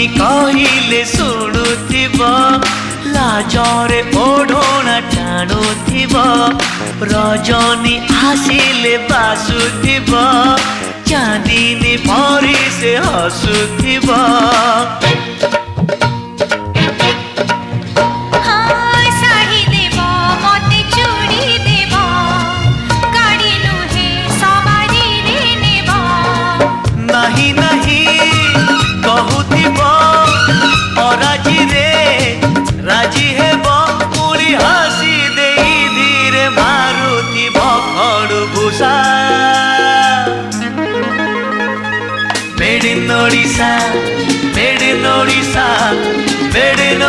स्वामी कहिले शुणुथिब लाजरे ओढ़ना टाणुथिब रजनी आसिले बासुथिब चांदिनी परी से हसुथिब नहीं नहीं कहूथिब अराजी रे राजी हेब पुरी हसी दे धीरे मारुथिब खड़भूषा made in Odisha made in Odisha made in